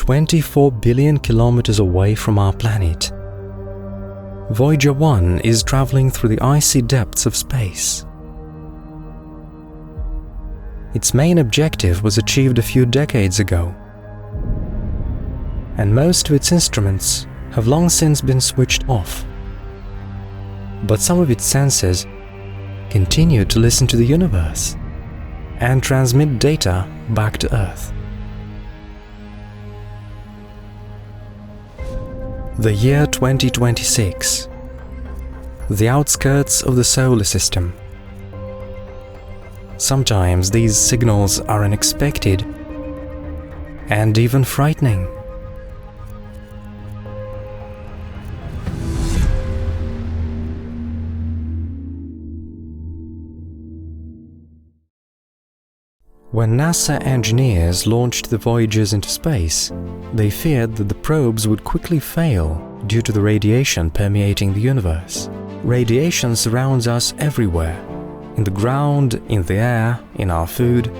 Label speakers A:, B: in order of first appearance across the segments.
A: 24 billion kilometers away from our planet. Voyager 1 is traveling through the icy depths of space. Its main objective was achieved a few decades ago, and most of its instruments have long since been switched off. But some of its sensors continue to listen to the universe and transmit data back to Earth. The year 2026. The outskirts of the solar system. Sometimes these signals are unexpected and even frightening. When NASA engineers launched the Voyagers into space, they feared that the probes would quickly fail due to the radiation permeating the universe. Radiation surrounds us everywhere, in the ground, in the air, in our food.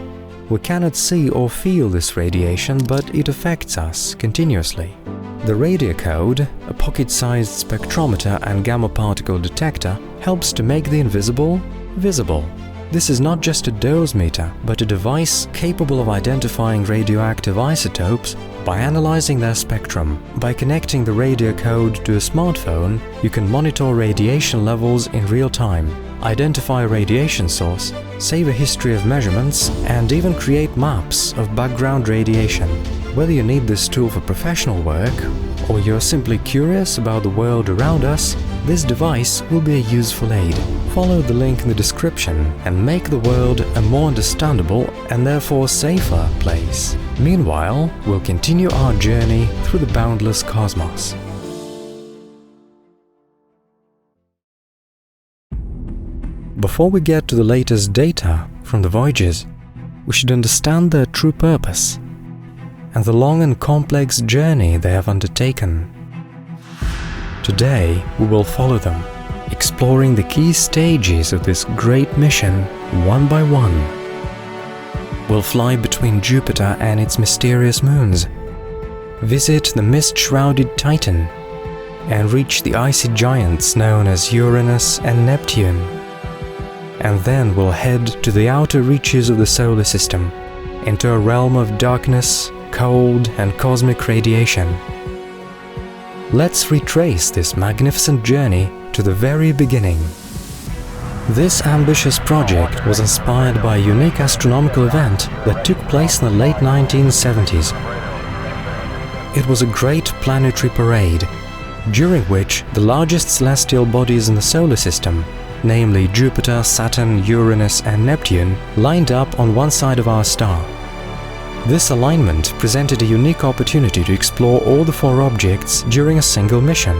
A: We cannot see or feel this radiation, but it affects us continuously. The radio code, a pocket-sized spectrometer and gamma particle detector, helps to make the invisible visible. This is not just a dosimeter, but a device capable of identifying radioactive isotopes by analyzing their spectrum. By connecting the radio code to a smartphone, you can monitor radiation levels in real time, identify a radiation source, save a history of measurements, and even create maps of background radiation. Whether you need this tool for professional work, or you're simply curious about the world around us, this device will be a useful aid. Follow the link in the description and make the world a more understandable and therefore safer place. Meanwhile, we'll continue our journey through the boundless cosmos. Before we get to the latest data from the Voyagers, we should understand their true purpose and the long and complex journey they have undertaken. Today, we will follow them, exploring the key stages of this great mission one by one. We'll fly between Jupiter and its mysterious moons, visit the mist-shrouded Triton, and reach the icy giants known as Uranus and Neptune. And then we'll head to the outer reaches of the solar system, into a realm of darkness, cold, and cosmic radiation. Let's retrace this magnificent journey to the very beginning. This ambitious project was inspired by a unique astronomical event that took place in the late 1970s. It was a great planetary parade, during which the largest celestial bodies in the solar system, namely Jupiter, Saturn, Uranus, and Neptune, lined up on one side of our star. This alignment presented a unique opportunity to explore all the four objects during a single mission,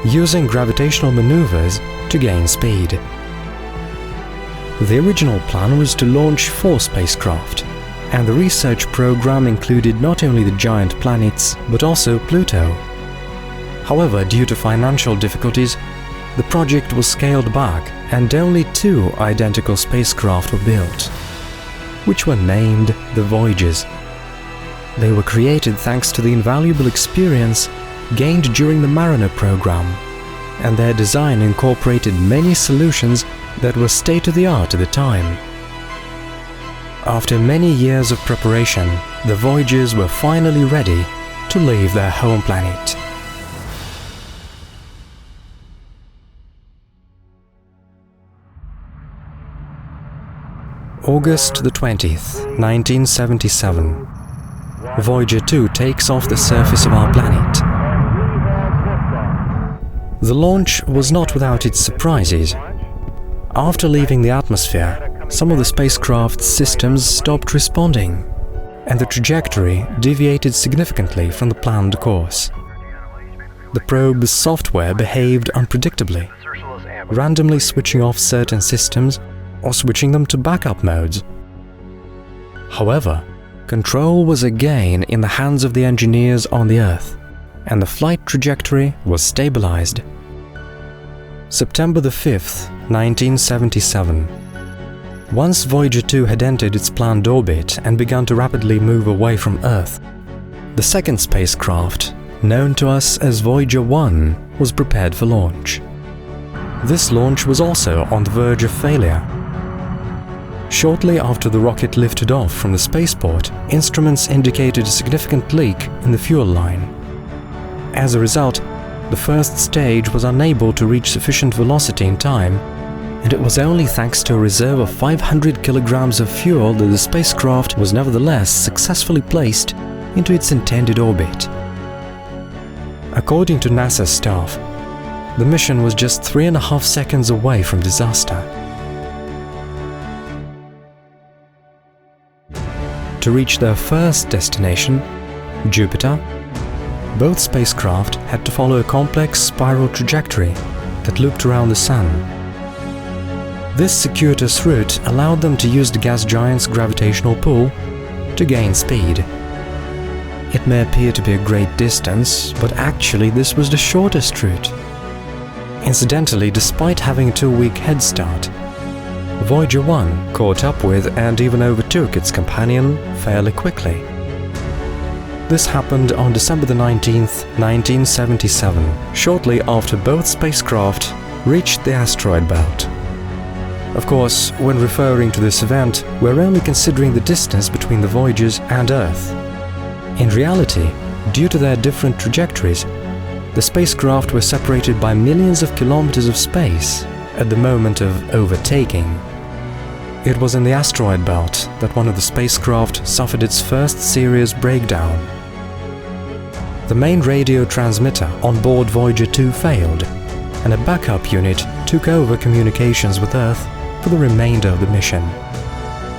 A: using gravitational maneuvers to gain speed. The original plan was to launch 4 spacecraft, and the research program included not only the giant planets, but also Pluto. However, due to financial difficulties, the project was scaled back and only 2 identical spacecraft were built, which were named the Voyagers. They were created thanks to the invaluable experience gained during the Mariner program, and their design incorporated many solutions that were state-of-the-art at the time. After many years of preparation, the Voyagers were finally ready to leave their home planet. August the 20th, 1977. Voyager 2 takes off the surface of our planet. The launch was not without its surprises. After leaving the atmosphere, some of the spacecraft's systems stopped responding, and the trajectory deviated significantly from the planned course. The probe's software behaved unpredictably, randomly switching off certain systems or switching them to backup modes. However, control was again in the hands of the engineers on the Earth, and the flight trajectory was stabilized. September the 5th, 1977. Once Voyager 2 had entered its planned orbit and begun to rapidly move away from Earth, The second spacecraft, known to us as Voyager 1, was prepared for launch. This launch was also on the verge of failure. Shortly after the rocket lifted off from the spaceport, instruments indicated a significant leak in the fuel line. As a result, the first stage was unable to reach sufficient velocity in time, and it was only thanks to a reserve of 500 kilograms of fuel that the spacecraft was nevertheless successfully placed into its intended orbit. According to NASA staff, the mission was just 3.5 seconds away from disaster. To reach their first destination, Jupiter, both spacecraft had to follow a complex spiral trajectory that looped around the Sun. This circuitous route allowed them to use the gas giant's gravitational pull to gain speed. It may appear to be a great distance, but actually this was the shortest route. Incidentally, despite having a 2-week head start, Voyager 1 caught up with and even overtook its companion fairly quickly. This happened on December 19, 1977, shortly after both spacecraft reached the asteroid belt. Of course, when referring to this event, we're only considering the distance between the Voyagers and Earth. In reality, due to their different trajectories, the spacecraft were separated by millions of kilometers of space at the moment of overtaking. It was in the asteroid belt that one of the spacecraft suffered its first serious breakdown. The main radio transmitter on board Voyager 2 failed, and a backup unit took over communications with Earth for the remainder of the mission.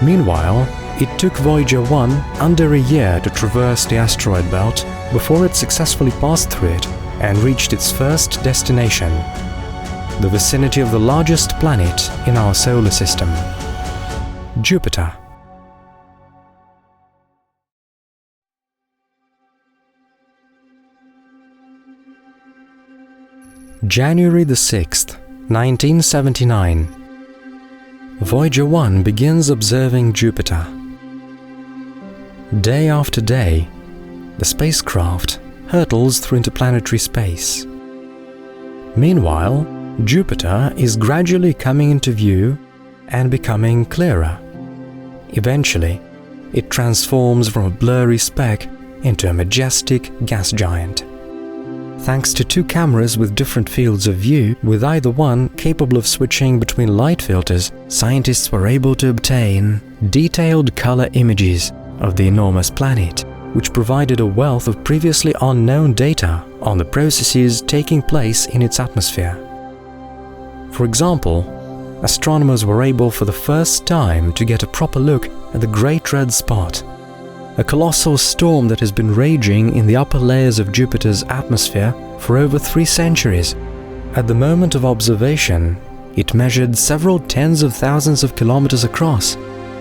A: Meanwhile, it took Voyager 1 under a year to traverse the asteroid belt before it successfully passed through it and reached its first destination, the vicinity of the largest planet in our solar system, Jupiter. January the 6th, 1979. Voyager 1 begins observing Jupiter. Day after day, the spacecraft hurtles through interplanetary space. Meanwhile, Jupiter is gradually coming into view and becoming clearer. Eventually, it transforms from a blurry speck into a majestic gas giant. Thanks to 2 cameras with different fields of view, with either one capable of switching between light filters, scientists were able to obtain detailed color images of the enormous planet, which provided a wealth of previously unknown data on the processes taking place in its atmosphere. For example, astronomers were able for the first time to get a proper look at the Great Red Spot, a colossal storm that has been raging in the upper layers of Jupiter's atmosphere for over 3 centuries. At the moment of observation, it measured several tens of thousands of kilometers across,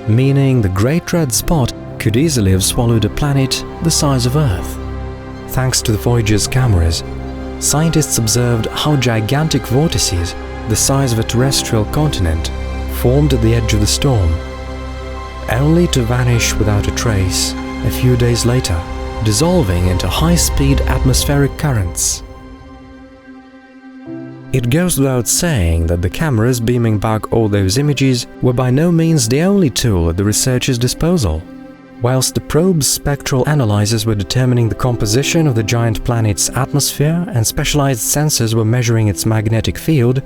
A: meaning the Great Red Spot could easily have swallowed a planet the size of Earth. Thanks to the Voyager's cameras, scientists observed how gigantic vortices, the size of a terrestrial continent, formed at the edge of the storm, only to vanish without a trace a few days later, dissolving into high-speed atmospheric currents. It goes without saying that the cameras beaming back all those images were by no means the only tool at the researchers' disposal. Whilst the probe's spectral analyzers were determining the composition of the giant planet's atmosphere and specialized sensors were measuring its magnetic field,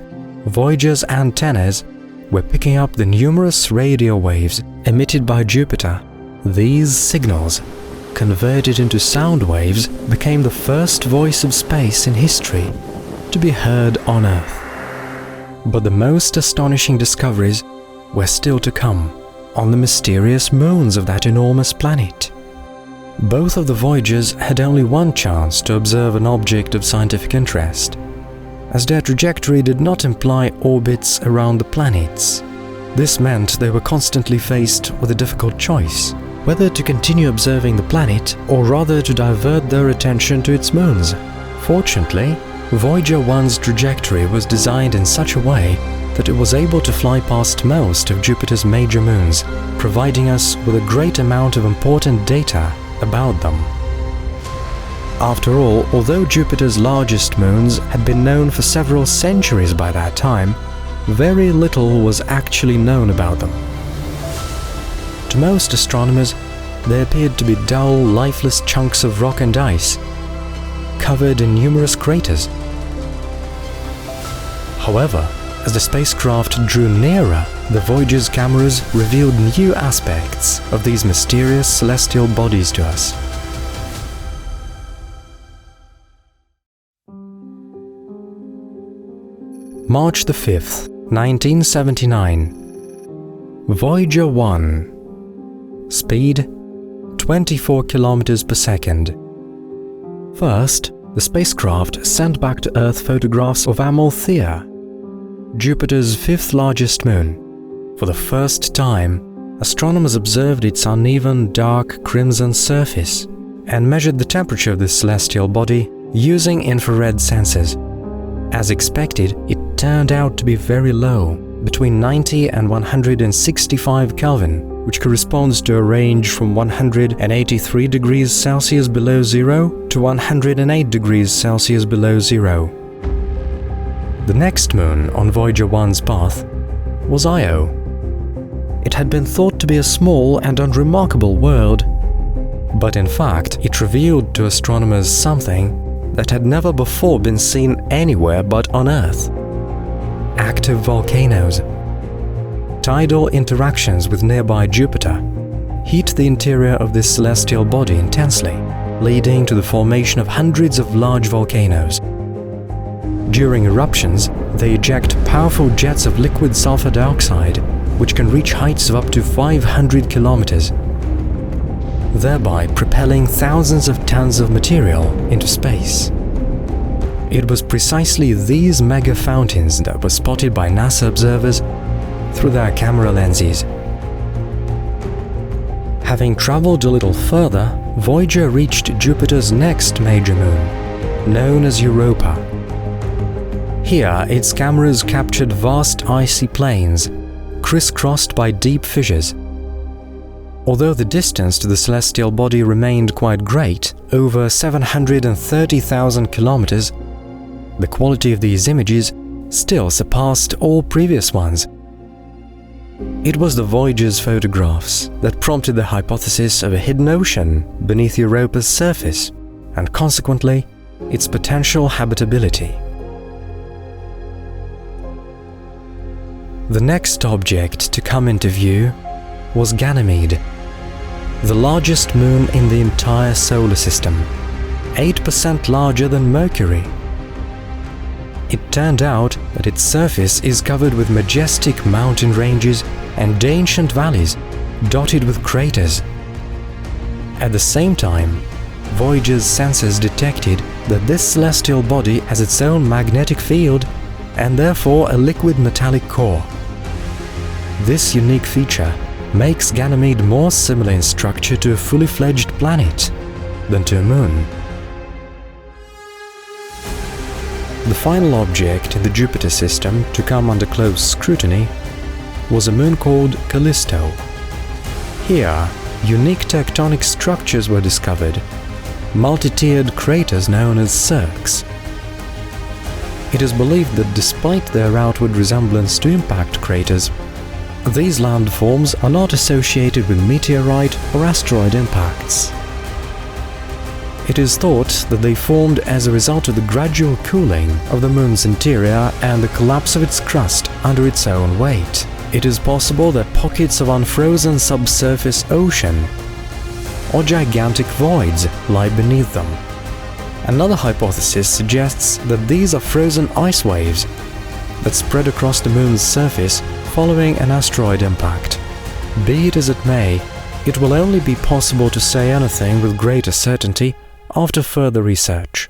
A: Voyager's antennas were picking up the numerous radio waves emitted by Jupiter. These signals, converted into sound waves, became the first voice of space in history to be heard on Earth. But the most astonishing discoveries were still to come on the mysterious moons of that enormous planet. Both of the Voyagers had only one chance to observe an object of scientific interest, as their trajectory did not imply orbits around the planets. This meant they were constantly faced with a difficult choice, whether to continue observing the planet or rather to divert their attention to its moons. Fortunately, Voyager 1's trajectory was designed in such a way that it was able to fly past most of Jupiter's major moons, providing us with a great amount of important data about them. After all, although Jupiter's largest moons had been known for several centuries by that time, very little was actually known about them. To most astronomers, they appeared to be dull, lifeless chunks of rock and ice, covered in numerous craters. However, as the spacecraft drew nearer, the Voyager's cameras revealed new aspects of these mysterious celestial bodies to us. March the 5th, 1979. Voyager 1. Speed 24 kilometers per second. First, the spacecraft sent back to Earth photographs of Amalthea, Jupiter's fifth largest moon. For the first time, astronomers observed its uneven, dark, crimson surface and measured the temperature of this celestial body using infrared sensors. As expected, it turned out to be very low, between 90 and 165 Kelvin, which corresponds to a range from 183 degrees Celsius below zero to 108 degrees Celsius below zero. The next moon on Voyager 1's path was Io. It had been thought to be a small and unremarkable world, but in fact it revealed to astronomers something that had never before been seen anywhere but on Earth. Active volcanoes. Tidal interactions with nearby Jupiter heat the interior of this celestial body intensely, leading to the formation of hundreds of large volcanoes. During eruptions, they eject powerful jets of liquid sulfur dioxide, which can reach heights of up to 500 kilometers, thereby propelling thousands of tons of material into space. It was precisely these mega fountains that were spotted by NASA observers through their camera lenses. Having traveled a little further, Voyager reached Jupiter's next major moon, known as Europa. Here, its cameras captured vast icy plains, crisscrossed by deep fissures. Although the distance to the celestial body remained quite great, over 730,000 kilometers, the quality of these images still surpassed all previous ones. It was the Voyager's photographs that prompted the hypothesis of a hidden ocean beneath Europa's surface, and consequently, its potential habitability. The next object to come into view was Ganymede, the largest moon in the entire solar system, 8% larger than Mercury. It turned out that its surface is covered with majestic mountain ranges and ancient valleys dotted with craters. At the same time, Voyager's sensors detected that this celestial body has its own magnetic field and therefore a liquid metallic core. This unique feature makes Ganymede more similar in structure to a fully fledged planet than to a moon. The final object in the Jupiter system to come under close scrutiny was a moon called Callisto. Here, unique tectonic structures were discovered, multi-tiered craters known as cirques. It is believed that despite their outward resemblance to impact craters, these landforms are not associated with meteorite or asteroid impacts. It is thought that they formed as a result of the gradual cooling of the Moon's interior and the collapse of its crust under its own weight. It is possible that pockets of unfrozen subsurface ocean or gigantic voids lie beneath them. Another hypothesis suggests that these are frozen ice waves that spread across the Moon's surface following an asteroid impact. Be it as it may, it will only be possible to say anything with greater certainty after further research.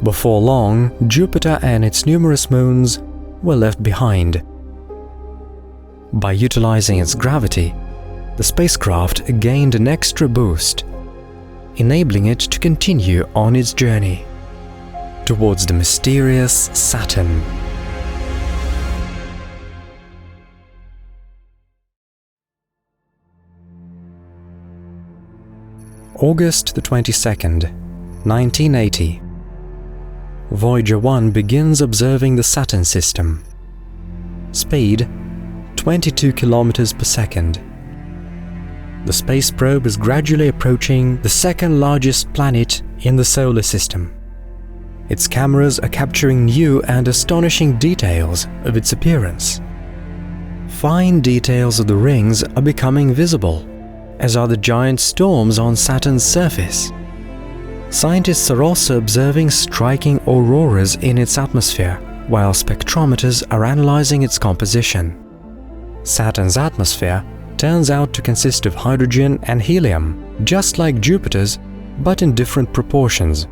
A: Before long, Jupiter and its numerous moons were left behind. By utilizing its gravity, the spacecraft gained an extra boost, enabling it to continue on its journey towards the mysterious Saturn. August the 22nd, 1980. Voyager 1 begins observing the Saturn system. Speed 22 kilometers per second. The space probe is gradually approaching the second largest planet in the solar system. Its cameras are capturing new and astonishing details of its appearance. Fine details of the rings are becoming visible, as are the giant storms on Saturn's surface. Scientists are also observing striking auroras in its atmosphere, while spectrometers are analyzing its composition. Saturn's atmosphere turns out to consist of hydrogen and helium, just like Jupiter's, but in different proportions.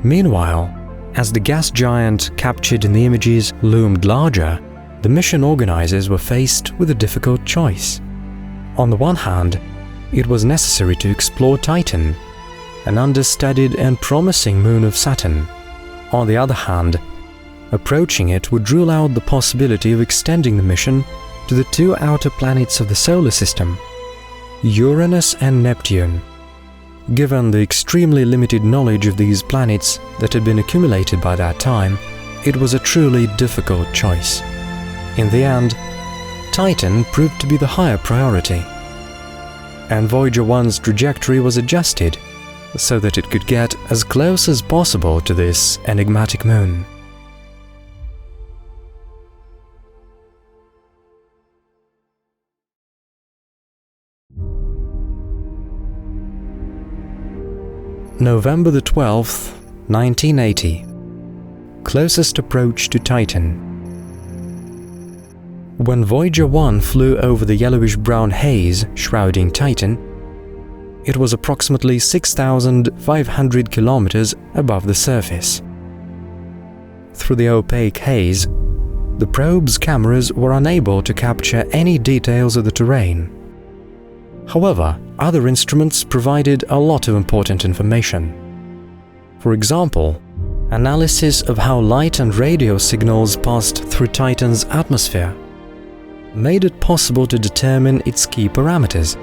A: Meanwhile, as the gas giant captured in the images loomed larger, the mission organizers were faced with a difficult choice. On the one hand, it was necessary to explore Triton, an understudied and promising moon of Saturn. On the other hand, approaching it would rule out the possibility of extending the mission to the two outer planets of the solar system, Uranus and Neptune. Given the extremely limited knowledge of these planets that had been accumulated by that time, it was a truly difficult choice. In the end, Triton proved to be the higher priority, and Voyager 1's trajectory was adjusted so that it could get as close as possible to this enigmatic moon. November the 12th, 1980. Closest approach to Triton. When Voyager 1 flew over the yellowish-brown haze shrouding Triton, it was approximately 6,500 kilometers above the surface. Through the opaque haze, the probe's cameras were unable to capture any details of the terrain. However, other instruments provided a lot of important information. For example, analysis of how light and radio signals passed through Triton's atmosphere made it possible to determine its key parameters.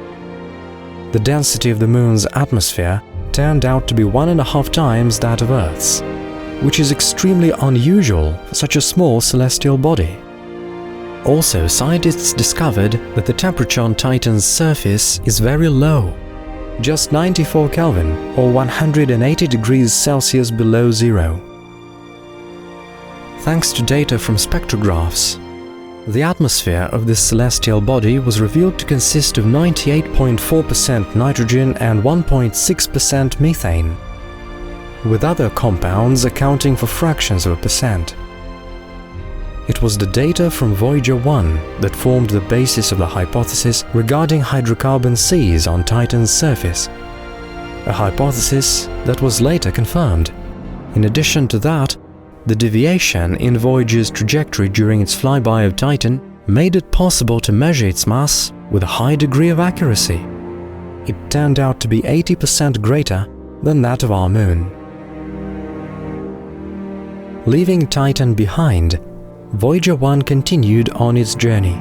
A: The density of the Moon's atmosphere turned out to be 1.5 times that of Earth's, which is extremely unusual for such a small celestial body. Also, scientists discovered that the temperature on Triton's surface is very low, just 94 Kelvin or 180 degrees Celsius below zero. Thanks to data from spectrographs, the atmosphere of this celestial body was revealed to consist of 98.4% nitrogen and 1.6% methane, with other compounds accounting for fractions of a percent. It was the data from Voyager 1 that formed the basis of the hypothesis regarding hydrocarbon seas on Triton's surface, a hypothesis that was later confirmed. In addition to that, the deviation in Voyager's trajectory during its flyby of Triton made it possible to measure its mass with a high degree of accuracy. It turned out to be 80% greater than that of our Moon. Leaving Triton behind, Voyager 1 continued on its journey.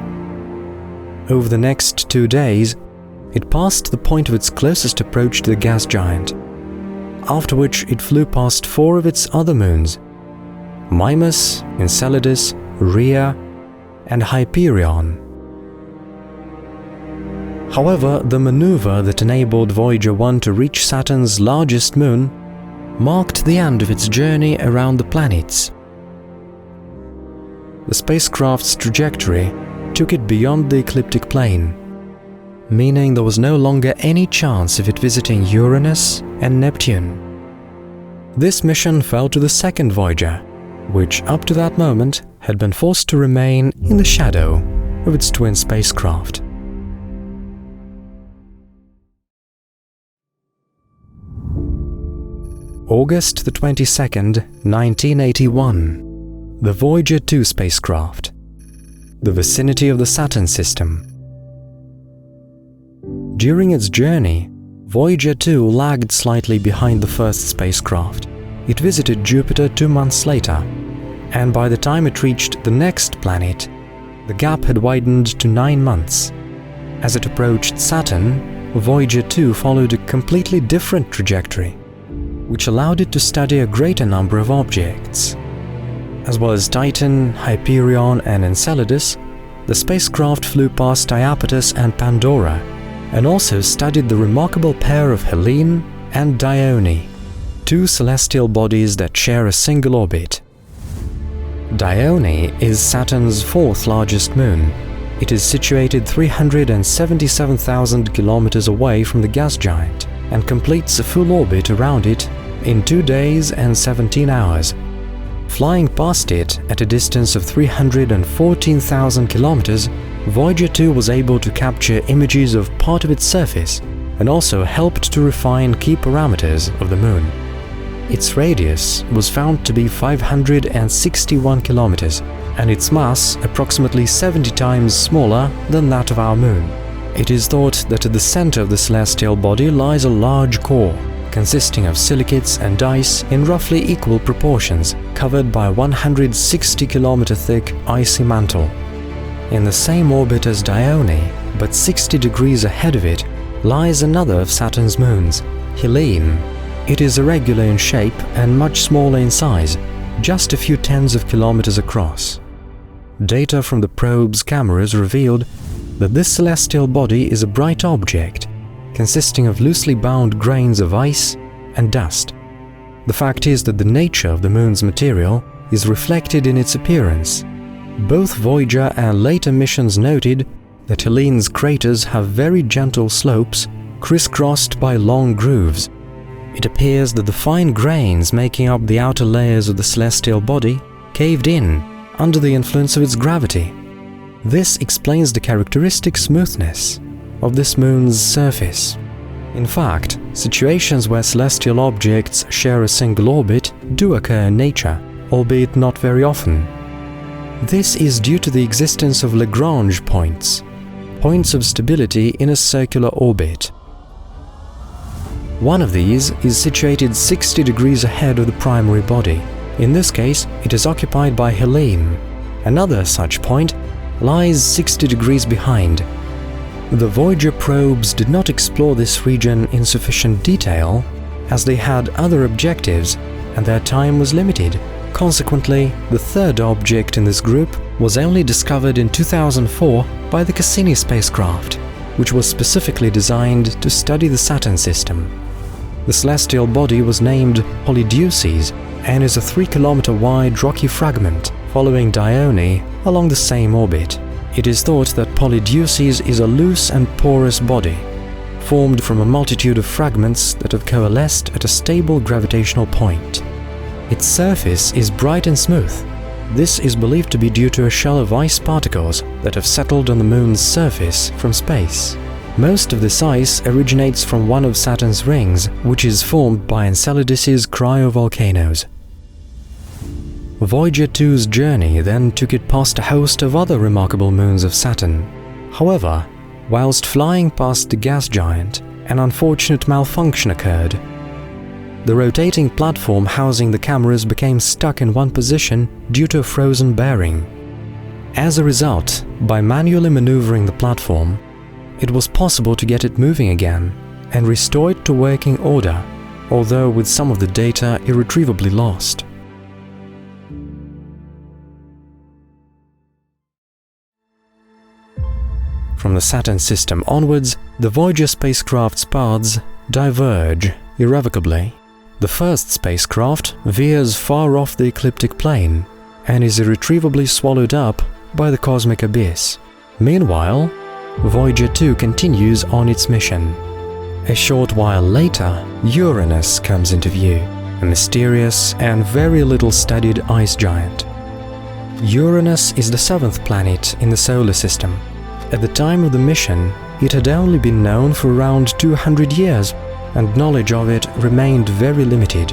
A: Over the next 2 days, it passed the point of its closest approach to the gas giant, after which it flew past 4 of its other moons: Mimas, Enceladus, Rhea, and Hyperion. However, the maneuver that enabled Voyager 1 to reach Saturn's largest moon marked the end of its journey around the planets. The spacecraft's trajectory took it beyond the ecliptic plane, meaning there was no longer any chance of it visiting Uranus and Neptune. This mission fell to the second Voyager, which up to that moment had been forced to remain in the shadow of its twin spacecraft. August the 22nd, 1981. The Voyager 2 spacecraft. The vicinity of the Saturn system. During its journey, Voyager 2 lagged slightly behind the first spacecraft. It visited Jupiter 2 months later, and by the time it reached the next planet, the gap had widened to 9 months. As it approached Saturn, Voyager 2 followed a completely different trajectory, which allowed it to study a greater number of objects. As well as Titan, Hyperion and Enceladus, the spacecraft flew past Iapetus and Pandora, and also studied the remarkable pair of Helene and Dione, two celestial bodies that share a single orbit. Dione is Saturn's fourth largest moon. It is situated 377,000 kilometers away from the gas giant and completes a full orbit around it in 2 days and 17 hours. Flying past it at a distance of 314,000 kilometers, Voyager 2 was able to capture images of part of its surface and also helped to refine key parameters of the Moon. Its radius was found to be 561 kilometers and its mass approximately 70 times smaller than that of our Moon. It is thought that at the center of the celestial body lies a large core, consisting of silicates and ice in roughly equal proportions, covered by a 160-kilometer thick icy mantle. In the same orbit as Dione, but 60 degrees ahead of it, lies another of Saturn's moons, Helene. It is irregular in shape and much smaller in size, just a few tens of kilometers across. Data from the probe's cameras revealed that this celestial body is a bright object, consisting of loosely bound grains of ice and dust. The fact is that the nature of the Moon's material is reflected in its appearance. Both Voyager and later missions noted that Helene's craters have very gentle slopes crisscrossed by long grooves. It appears that the fine grains making up the outer layers of the celestial body caved in under the influence of its gravity. This explains the characteristic smoothness of this Moon's surface. In fact, situations where celestial objects share a single orbit do occur in nature, albeit not very often. This is due to the existence of Lagrange points, points of stability in a circular orbit. One of these is situated 60 degrees ahead of the primary body. In this case, it is occupied by Helene. Another such point lies 60 degrees behind. The Voyager probes did not explore this region in sufficient detail, as they had other objectives and their time was limited. Consequently, the third object in this group was only discovered in 2004 by the Cassini spacecraft, which was specifically designed to study the Saturn system. The celestial body was named Polydeuces and is a 3-kilometer wide rocky fragment following Dione along the same orbit. It is thought that Polydeuces is a loose and porous body, formed from a multitude of fragments that have coalesced at a stable gravitational point. Its surface is bright and smooth. This is believed to be due to a shell of ice particles that have settled on the Moon's surface from space. Most of this ice originates from one of Saturn's rings, which is formed by Enceladus's cryovolcanoes. Voyager 2's journey then took it past a host of other remarkable moons of Saturn. However, whilst flying past the gas giant, an unfortunate malfunction occurred. The rotating platform housing the cameras became stuck in one position due to a frozen bearing. As a result, by manually maneuvering the platform, it was possible to get it moving again and restore it to working order, although with some of the data irretrievably lost. From the Saturn system onwards, the Voyager spacecraft's paths diverge irrevocably. The first spacecraft veers far off the ecliptic plane and is irretrievably swallowed up by the cosmic abyss. Meanwhile, Voyager 2 continues on its mission. A short while later, Uranus comes into view, a mysterious and very little studied ice giant. Uranus is the 7th planet in the solar system. At the time of the mission, it had only been known for around 200 years, and knowledge of it remained very limited.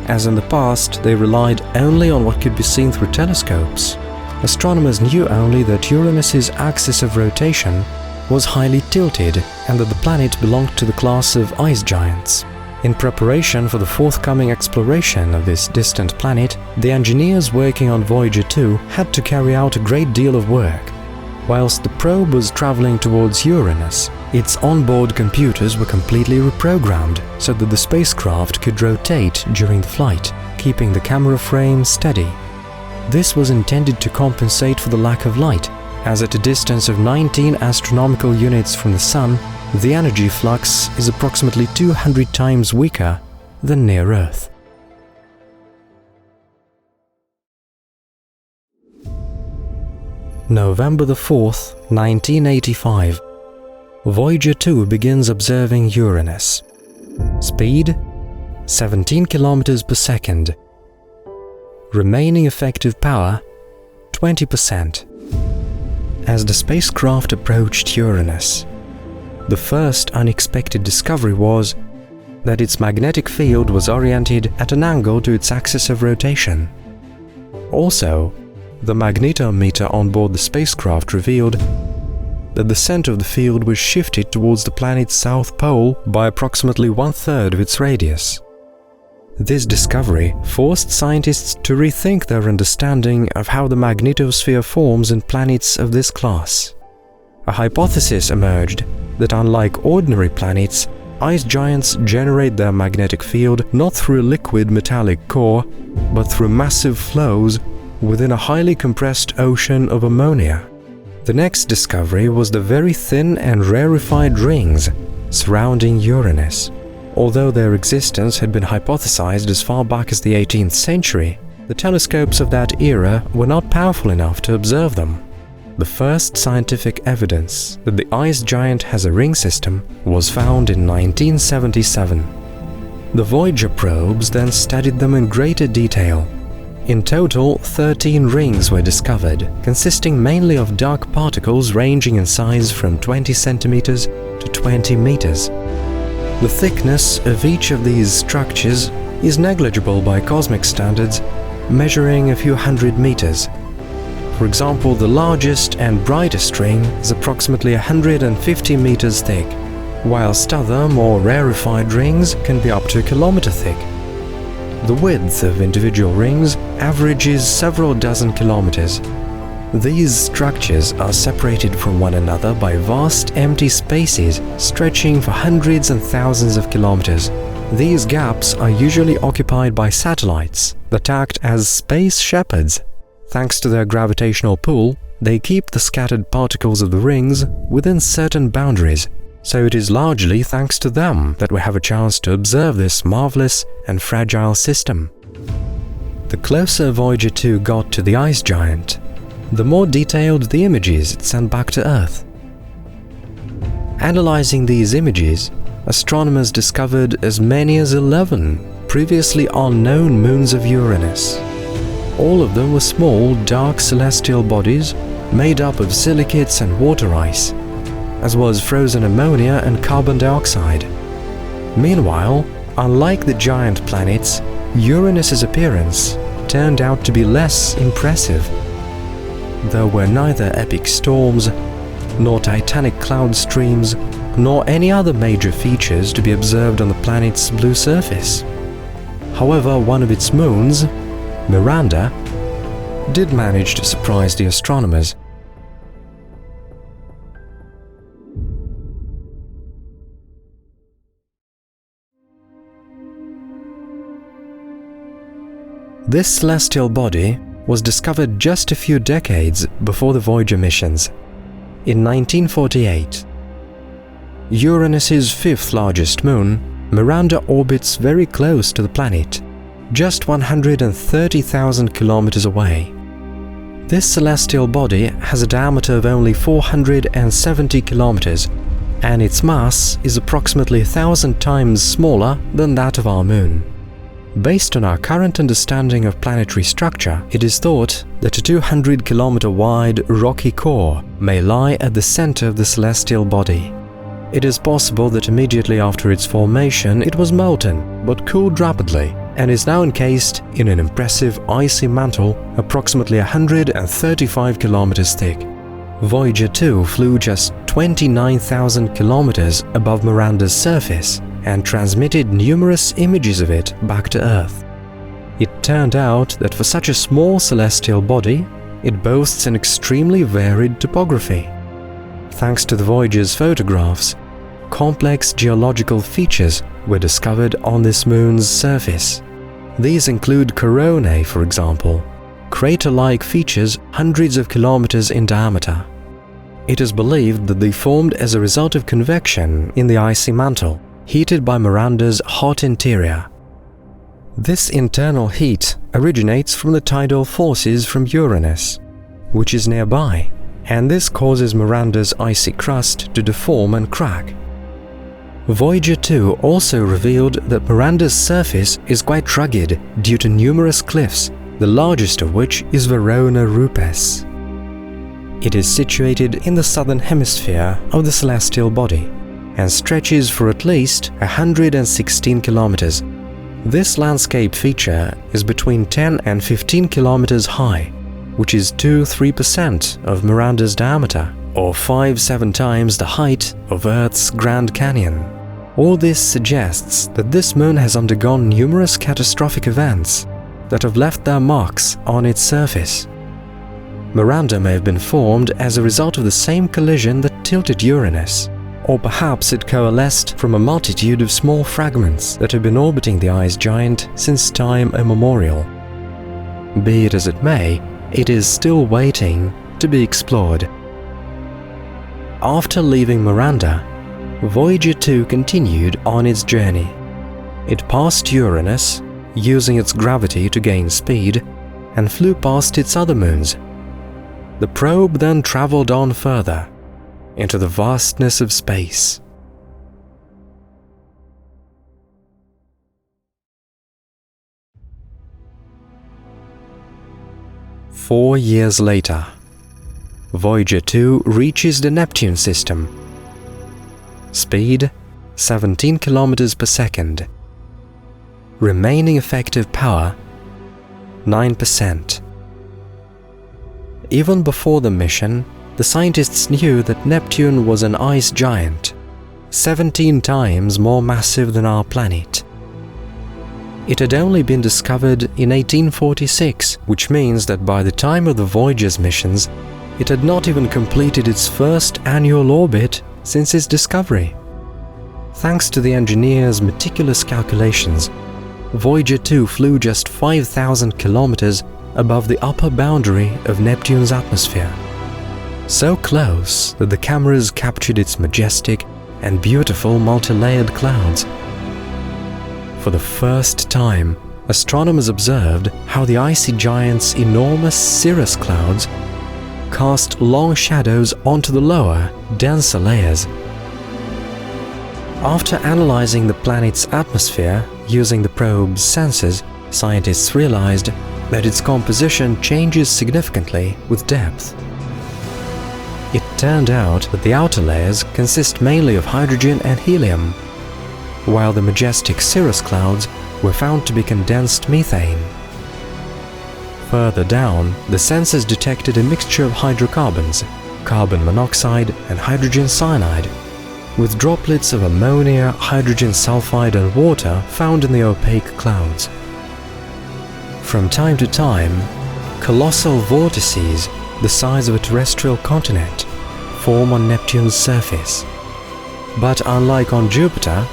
A: As in the past, they relied only on what could be seen through telescopes. Astronomers knew only that Uranus's axis of rotation was highly tilted and that the planet belonged to the class of ice giants. In preparation for the forthcoming exploration of this distant planet, the engineers working on Voyager 2 had to carry out a great deal of work. Whilst the probe was traveling towards Uranus, Its onboard computers were completely reprogrammed so that the spacecraft could rotate during the flight, keeping the camera frame steady. This was intended to compensate for the lack of light, as at a distance of 19 astronomical units from the Sun, the energy flux is approximately 200 times weaker than near Earth. November the 4th, 1985. Voyager 2 begins observing Uranus. Speed 17 km per second. Remaining effective power 20%. As the spacecraft approached Uranus, the first unexpected discovery was that its magnetic field was oriented at an angle to its axis of rotation. Also, the magnetometer on board the spacecraft revealed that the center of the field was shifted towards the planet's south pole by approximately 1/3 of its radius. This discovery forced scientists to rethink their understanding of how the magnetosphere forms in planets of this class. A hypothesis emerged that unlike ordinary planets, ice giants generate their magnetic field not through a liquid metallic core, but through massive flows within a highly compressed ocean of ammonia. The next discovery was the very thin and rarefied rings surrounding Uranus. Although their existence had been hypothesized as far back as the 18th century, the telescopes of that era were not powerful enough to observe them. The first scientific evidence that the ice giant has a ring system was found in 1977. The Voyager probes then studied them in greater detail. In total, 13 rings were discovered, consisting mainly of dark particles ranging in size from 20 centimeters to 20 meters. The thickness of each of these structures is negligible by cosmic standards, measuring a few hundred meters. For example, the largest and brightest ring is approximately 150 meters thick, whilst other, more rarefied rings can be up to a kilometer thick. The width of individual rings averages several dozen kilometers. These structures are separated from one another by vast empty spaces stretching for hundreds and thousands of kilometers. These gaps are usually occupied by satellites that act as space shepherds. Thanks to their gravitational pull, they keep the scattered particles of the rings within certain boundaries. So it is largely thanks to them that we have a chance to observe this marvelous and fragile system. The closer Voyager 2 got to the ice giant, the more detailed the images it sent back to Earth. Analyzing these images, astronomers discovered as many as 11 previously unknown moons of Uranus. All of them were small, dark celestial bodies made up of silicates and water ice, as well as frozen ammonia and carbon dioxide. Meanwhile, unlike the giant planets, Uranus's appearance turned out to be less impressive. There were neither epic storms, nor titanic cloud streams, nor any other major features to be observed on the planet's blue surface. However, one of its moons, Miranda, did manage to surprise the astronomers. This celestial body was discovered just a few decades before the Voyager missions. In 1948, Uranus's fifth largest moon, Miranda orbits very close to the planet, just 130,000 kilometers away. This celestial body has a diameter of only 470 kilometers, and its mass is approximately 1,000 times smaller than that of our moon. Based on our current understanding of planetary structure, it is thought that a 200-kilometer-wide rocky core may lie at the center of the celestial body. It is possible that immediately after its formation it was molten, but cooled rapidly, and is now encased in an impressive icy mantle approximately 135 kilometers thick. Voyager 2 flew just 29,000 kilometers above Miranda's surface and transmitted numerous images of it back to Earth. It turned out that for such a small celestial body, it boasts an extremely varied topography. Thanks to the Voyager's photographs, complex geological features were discovered on this moon's surface. These include coronae, for example, crater-like features hundreds of kilometers in diameter. It is believed that they formed as a result of convection in the icy mantle, heated by Miranda's hot interior. This internal heat originates from the tidal forces from Uranus, which is nearby, and this causes Miranda's icy crust to deform and crack. Voyager 2 also revealed that Miranda's surface is quite rugged due to numerous cliffs, the largest of which is Verona Rupes. It is situated in the southern hemisphere of the celestial body and stretches for at least 116 kilometers. This landscape feature is between 10 and 15 kilometers high, which is 2–3% of Miranda's diameter, or 5–7 times the height of Earth's Grand Canyon. All this suggests that this moon has undergone numerous catastrophic events that have left their marks on its surface. Miranda may have been formed as a result of the same collision that tilted Uranus, or perhaps it coalesced from a multitude of small fragments that have been orbiting the ice giant since time immemorial. Be it as it may, it is still waiting to be explored. After leaving Miranda, Voyager 2 continued on its journey. It passed Uranus, using its gravity to gain speed, and flew past its other moons. The probe then traveled on further, into the vastness of space. Four years later, Voyager 2 reaches the Neptune system. Speed 17 kilometers per second. Remaining effective power 9%. Even before the mission, the scientists knew that Neptune was an ice giant, 17 times more massive than our planet. It had only been discovered in 1846, which means that by the time of the Voyager's missions, it had not even completed its first annual orbit since its discovery. Thanks to the engineers' meticulous calculations, Voyager 2 flew just 5,000 kilometers above the upper boundary of Neptune's atmosphere. So close that the cameras captured its majestic and beautiful multi-layered clouds. For the first time, astronomers observed how the icy giant's enormous cirrus clouds cast long shadows onto the lower, denser layers. After analyzing the planet's atmosphere using the probe's sensors, scientists realized that its composition changes significantly with depth. It turned out that the outer layers consist mainly of hydrogen and helium, while the majestic cirrus clouds were found to be condensed methane. Further down, the sensors detected a mixture of hydrocarbons, carbon monoxide and hydrogen cyanide, with droplets of ammonia, hydrogen sulfide and water found in the opaque clouds. From time to time, colossal vortices the size of a terrestrial continent form on Neptune's surface. But unlike on Jupiter,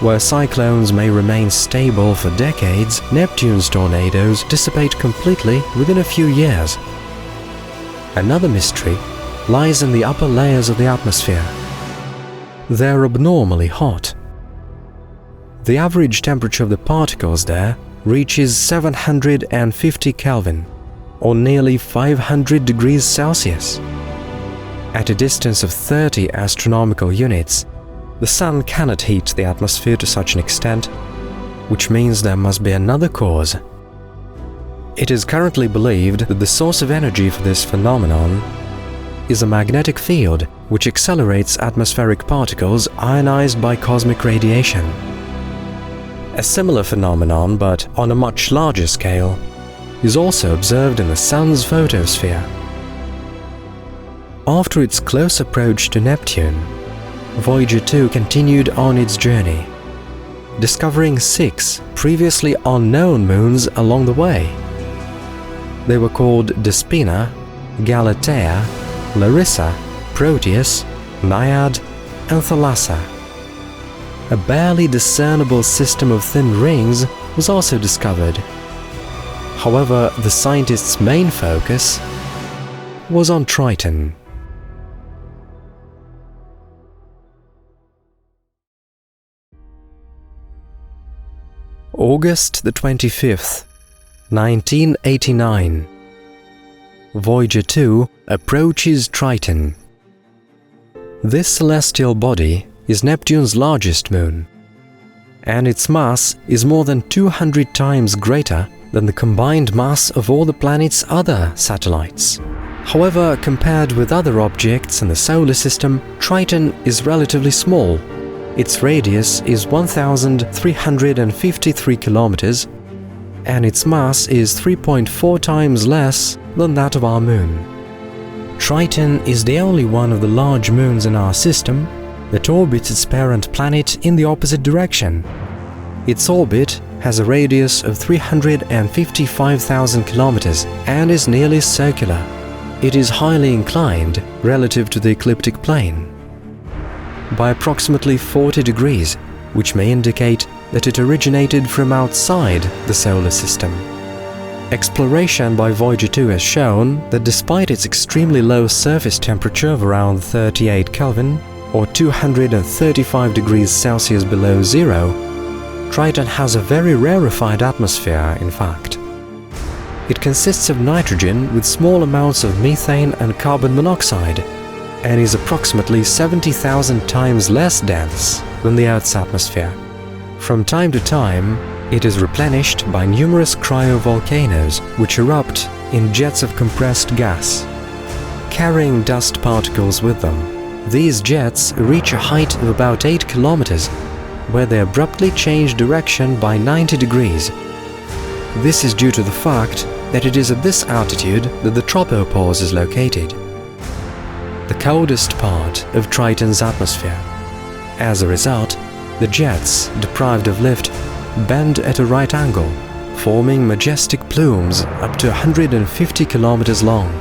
A: where cyclones may remain stable for decades, Neptune's tornadoes dissipate completely within a few years. Another mystery lies in the upper layers of the atmosphere. They're abnormally hot. The average temperature of the particles there reaches 750 Kelvin, or nearly 500 degrees Celsius. At a distance of 30 astronomical units, the Sun cannot heat the atmosphere to such an extent, which means there must be another cause. It is currently believed that the source of energy for this phenomenon is a magnetic field which accelerates atmospheric particles ionized by cosmic radiation. A similar phenomenon, but on a much larger scale, is also observed in the Sun's photosphere. After its close approach to Neptune, Voyager 2 continued on its journey, discovering 6 previously unknown moons along the way. They were called Despina, Galatea, Larissa, Proteus, Naiad, and Thalassa. a barely discernible system of thin rings was also discovered. However, the scientists' main focus was on Triton. August the 25th, 1989. Voyager 2 approaches Triton. This celestial body is Neptune's largest moon, and its mass is more than 200 times greater than the combined mass of all the planet's other satellites. However, compared with other objects in the solar system, Triton is relatively small. Its radius is 1,353 kilometers, and its mass is 3.4 times less than that of our moon. Triton is the only one of the large moons in our system that orbits its parent planet in the opposite direction. Its orbit has a radius of 355,000 kilometers and is nearly circular. It is highly inclined relative to the ecliptic plane by approximately 40 degrees, which may indicate that it originated from outside the solar system. Exploration by Voyager 2 has shown that despite its extremely low surface temperature of around 38 Kelvin, or 235 degrees Celsius below zero, Triton has a very rarefied atmosphere, in fact. It consists of nitrogen with small amounts of methane and carbon monoxide, and is approximately 70,000 times less dense than the Earth's atmosphere. From time to time, it is replenished by numerous cryovolcanoes which erupt in jets of compressed gas, carrying dust particles with them. These jets reach a height of about 8 kilometers, where they abruptly change direction by 90 degrees. This is due to the fact that it is at this altitude that the Heliopause is located, the coldest part of Triton's atmosphere. As a result, the jets, deprived of lift, bend at a right angle, forming majestic plumes up to 150 kilometers long.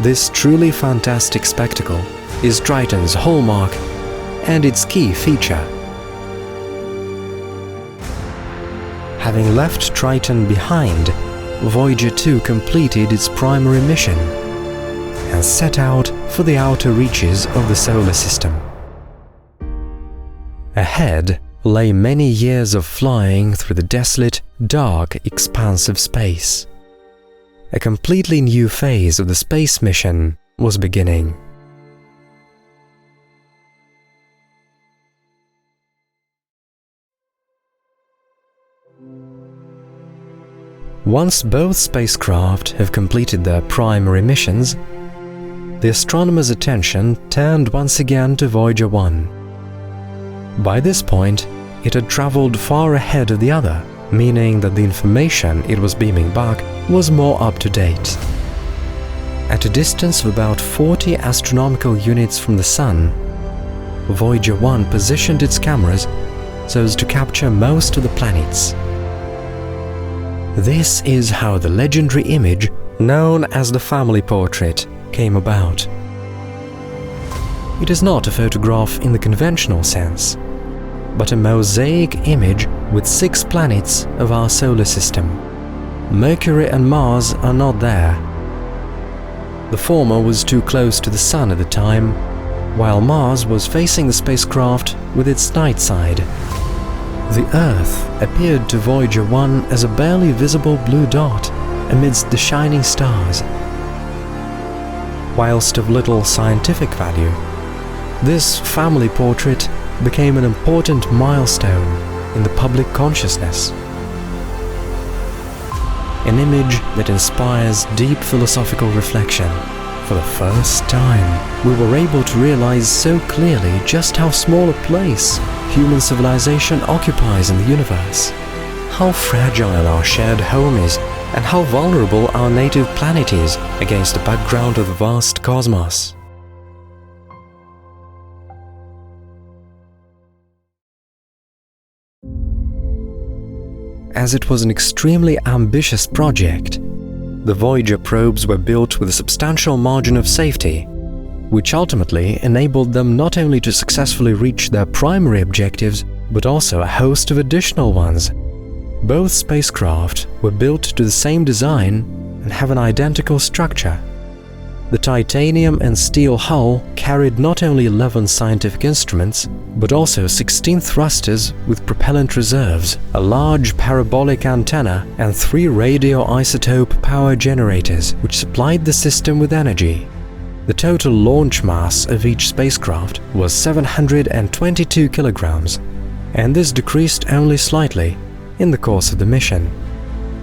A: This truly fantastic spectacle is Triton's hallmark and its key feature. Having left Triton behind, Voyager 2 completed its primary mission and set out for the outer reaches of the solar system. Ahead lay many years of flying through the desolate, dark expanse of space. A completely new phase of the space mission was beginning. Once both spacecraft have completed their primary missions, the astronomers' attention turned once again to Voyager 1. By this point, it had traveled far ahead of the other, meaning that the information it was beaming back was more up-to-date. At a distance of about 40 astronomical units from the Sun, Voyager 1 positioned its cameras so as to capture most of the planets. This is how the legendary image, known as the family portrait, came about. It is not a photograph in the conventional sense, but a mosaic image with 6 planets of our solar system. Mercury and Mars are not there. The former was too close to the Sun at the time, while Mars was facing the spacecraft with its night side. The Earth appeared to Voyager 1 as a barely visible blue dot amidst the shining stars. Whilst of little scientific value, this family portrait became an important milestone in the public consciousness. An image that inspires deep philosophical reflection. For the first time, we were able to realize so clearly just how small a place human civilization occupies in the universe, how fragile our shared home is, and how vulnerable our native planet is against the background of the vast cosmos. As it was an extremely ambitious project, the Voyager probes were built with a substantial margin of safety, which ultimately enabled them not only to successfully reach their primary objectives, but also a host of additional ones. Both spacecraft were built to the same design and have an identical structure. The titanium and steel hull carried not only 11 scientific instruments, but also 16 thrusters with propellant reserves, a large parabolic antenna, and 3 radioisotope power generators, which supplied the system with energy. The total launch mass of each spacecraft was 722 kilograms, and this decreased only slightly in the course of the mission.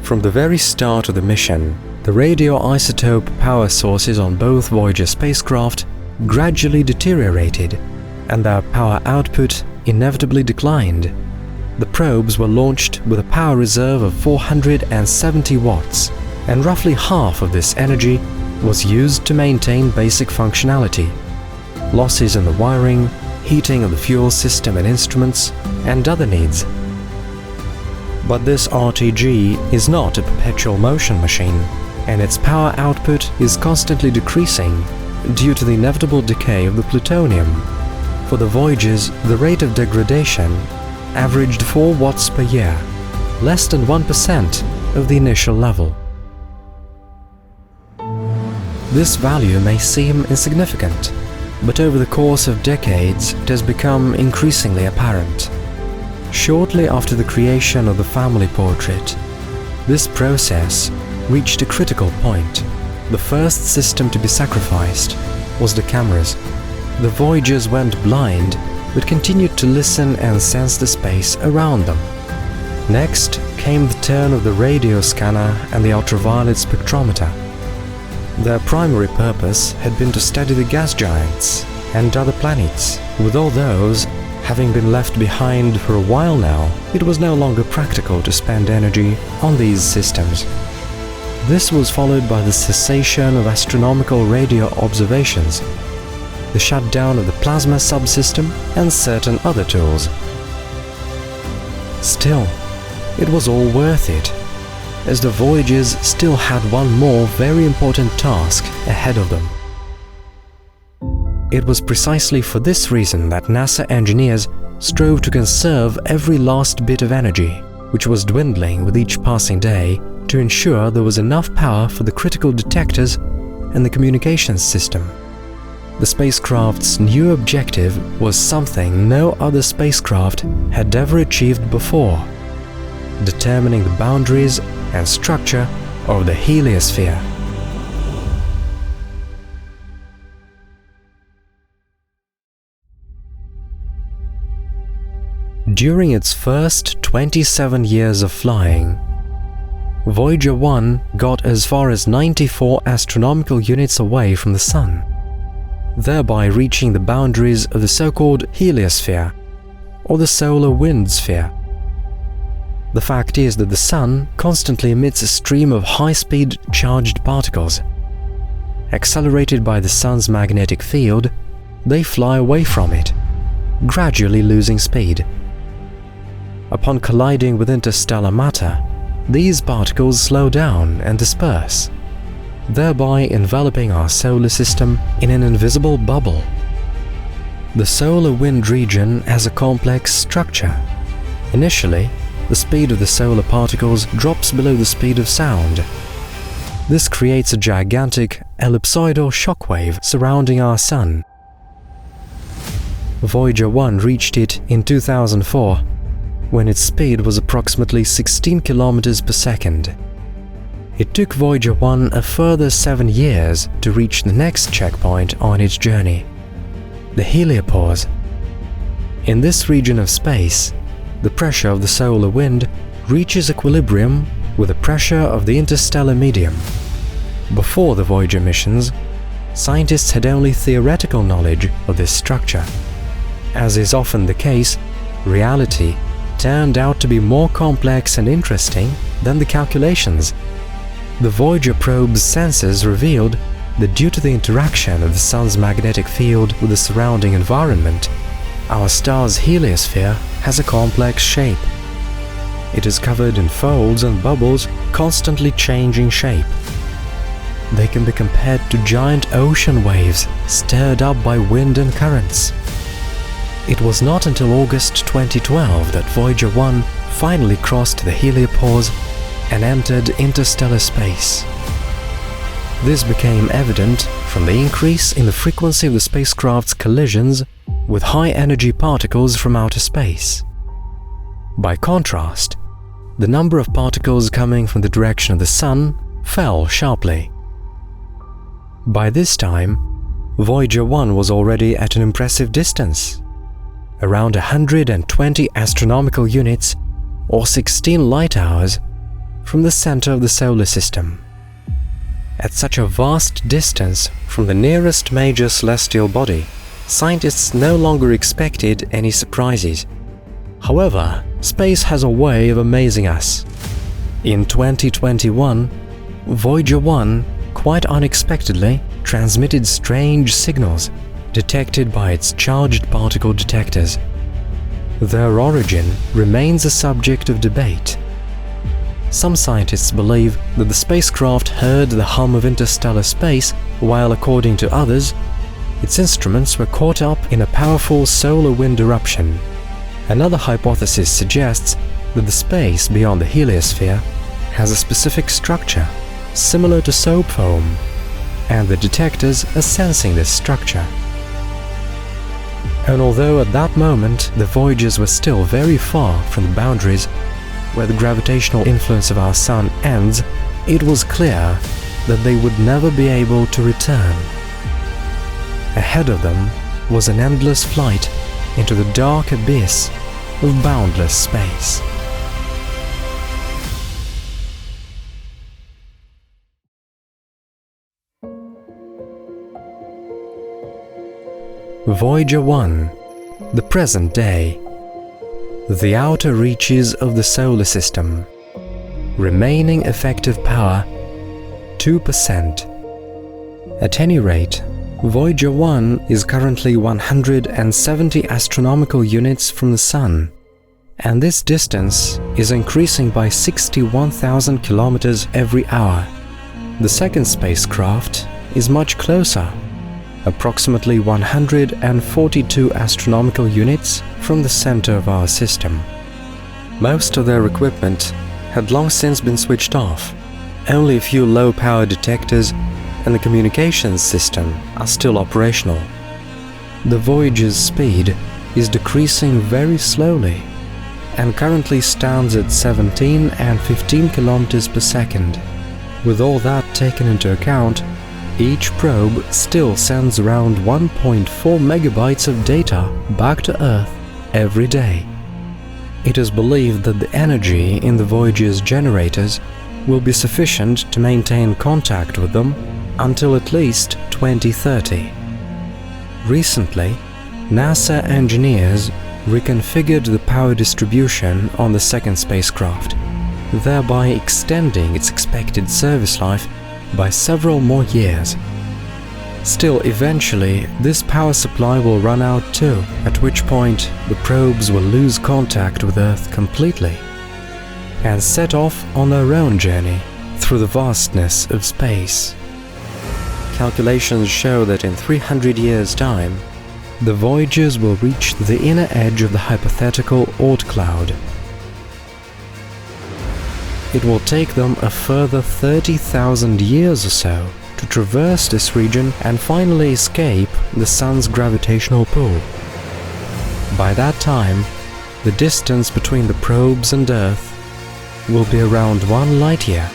A: From the very start of the mission, the radioisotope power sources on both Voyager spacecraft gradually deteriorated, and their power output inevitably declined. The probes were launched with a power reserve of 470 watts, and roughly half of this energy was used to maintain basic functionality. Losses in the wiring, heating of the fuel system and instruments, and other needs. But this RTG is not a perpetual motion machine, and its power output is constantly decreasing due to the inevitable decay of the plutonium. For the Voyagers, the rate of degradation averaged 4 watts per year, less than 1% of the initial level. This value may seem insignificant, but over the course of decades it has become increasingly apparent. Shortly after the creation of the family portrait, this process reached a critical point. The first system to be sacrificed was the cameras. The Voyagers went blind, but continued to listen and sense the space around them. Next came the turn of the radio scanner and the ultraviolet spectrometer. Their primary purpose had been to study the gas giants and other planets. With all those having been left behind for a while now, it was no longer practical to spend energy on these systems. This was followed by the cessation of astronomical radio observations, the shutdown of the plasma subsystem, and certain other tools. Still, it was all worth it, as the Voyagers still had one more very important task ahead of them. It was precisely for this reason that NASA engineers strove to conserve every last bit of energy, which was dwindling with each passing day, to ensure there was enough power for the critical detectors and the communications system. The spacecraft's new objective was something no other spacecraft had ever achieved before: determining the boundaries and structure of the heliosphere. During its first 27 years of flying, Voyager 1 got as far as 94 astronomical units away from the Sun, thereby reaching the boundaries of the so-called heliosphere, or the solar wind sphere. The fact is that the Sun constantly emits a stream of high-speed charged particles. Accelerated by the Sun's magnetic field, they fly away from it, gradually losing speed. Upon colliding with interstellar matter, these particles slow down and disperse, thereby enveloping our solar system in an invisible bubble. The solar wind region has a complex structure. Initially, the speed of the solar particles drops below the speed of sound. This creates a gigantic ellipsoidal shockwave surrounding our Sun. Voyager 1 reached it in 2004, when its speed was approximately 16 kilometers per second. It took Voyager 1 a further 7 years to reach the next checkpoint on its journey, the Heliopause. In this region of space, the pressure of the solar wind reaches equilibrium with the pressure of the interstellar medium. Before the Voyager missions, scientists had only theoretical knowledge of this structure. As is often the case, reality turned out to be more complex and interesting than the calculations. The Voyager probe's sensors revealed that due to the interaction of the Sun's magnetic field with the surrounding environment, our star's heliosphere has a complex shape. It is covered in folds and bubbles, constantly changing shape. they can be compared to giant ocean waves stirred up by wind and currents. It was not until August 2012 that Voyager 1 finally crossed the Heliopause and entered interstellar space. This became evident from the increase in the frequency of the spacecraft's collisions with high-energy particles from outer space. By contrast, the number of particles coming from the direction of the Sun fell sharply. By this time, Voyager 1 was already at an impressive distance, around 120 astronomical units or 16 light-hours from the center of the solar system. At such a vast distance from the nearest major celestial body, scientists no longer expected any surprises. However, space has a way of amazing us. In 2021, Voyager 1 quite unexpectedly transmitted strange signals detected by its charged particle detectors. Their origin remains a subject of debate. Some scientists believe that the spacecraft heard the hum of interstellar space, while according to others, its instruments were caught up in a powerful solar wind eruption. Another hypothesis suggests that the space beyond the heliosphere has a specific structure, similar to soap foam, and the detectors are sensing this structure. And although at that moment the Voyagers were still very far from the boundaries where the gravitational influence of our Sun ends, it was clear that they would never be able to return. Ahead of them was an endless flight into the dark abyss of boundless space. Voyager 1, the present day. The outer reaches of the solar system. Remaining effective power 2%. At any rate, Voyager 1 is currently 170 astronomical units from the Sun, and this distance is increasing by 61,000 kilometers every hour. The second spacecraft is much closer, approximately 142 astronomical units from the center of our system. Most of their equipment had long since been switched off. Only a few low-power detectors and the communications system are still operational. The Voyager's speed is decreasing very slowly and currently stands at 17 and 15 kilometers per second. With all that taken into account, each probe still sends around 1.4 megabytes of data back to Earth every day. It is believed that the energy in the Voyager's generators will be sufficient to maintain contact with them until at least 2030. Recently, NASA engineers reconfigured the power distribution on the second spacecraft, thereby extending its expected service life by several more years. Still, eventually, this power supply will run out too, at which point the probes will lose contact with Earth completely and set off on their own journey through the vastness of space. Calculations show that in 300 years' time, the Voyagers will reach the inner edge of the hypothetical Oort cloud. It will take them a further 30,000 years or so to traverse this region and finally escape the Sun's gravitational pull. By that time, the distance between the probes and Earth will be around 1 light-year.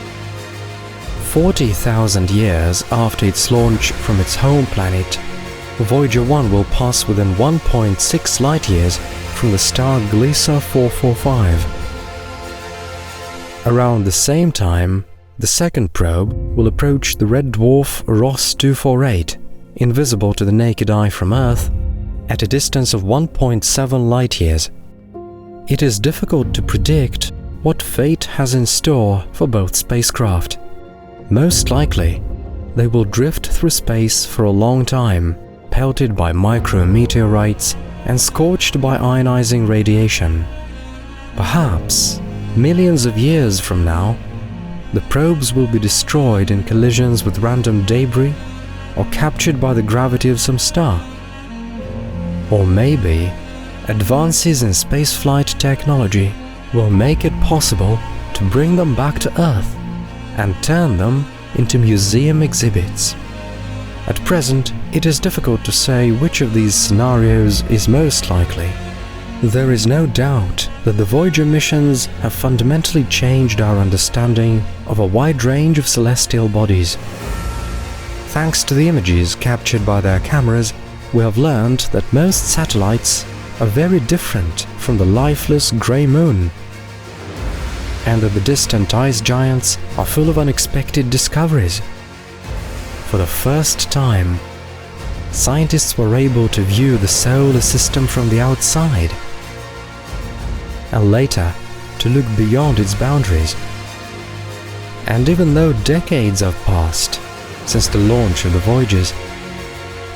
A: 40,000 years after its launch from its home planet, Voyager 1 will pass within 1.6 light-years from the star Gliese 445. Around the same time, the second probe will approach the red dwarf Ross 248, invisible to the naked eye from Earth, at a distance of 1.7 light-years. It is difficult to predict what fate has in store for both spacecraft. Most likely, they will drift through space for a long time, pelted by micrometeorites and scorched by ionizing radiation. Perhaps, millions of years from now, the probes will be destroyed in collisions with random debris or captured by the gravity of some star. Or maybe advances in spaceflight technology will make it possible to bring them back to Earth and turn them into museum exhibits. At present, it is difficult to say which of these scenarios is most likely. There is no doubt that the Voyager missions have fundamentally changed our understanding of a wide range of celestial bodies. Thanks to the images captured by their cameras, we have learned that most satellites are very different from the lifeless grey moon, and that the distant ice giants are full of unexpected discoveries. For the first time, scientists were able to view the solar system from the outside, and later to look beyond its boundaries. And even though decades have passed since the launch of the Voyagers,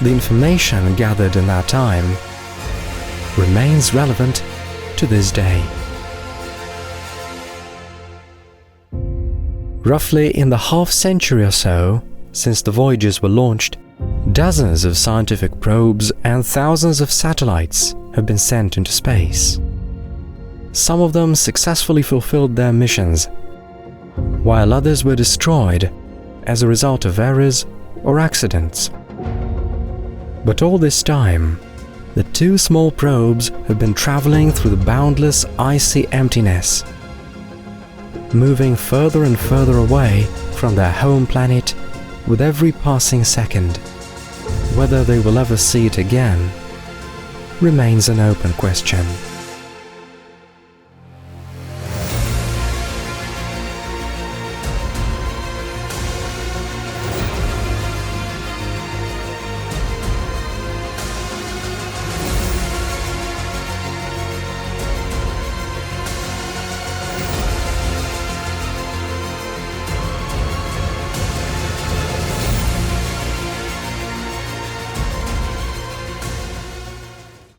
A: the information gathered in that time remains relevant to this day. Roughly in the half-century or so since the Voyagers were launched, dozens of scientific probes and thousands of satellites have been sent into space. Some of them successfully fulfilled their missions, while others were destroyed as a result of errors or accidents. But all this time, the two small probes have been traveling through the boundless icy emptiness, moving further and further away from their home planet with every passing second. Whether they will ever see it again remains an open question.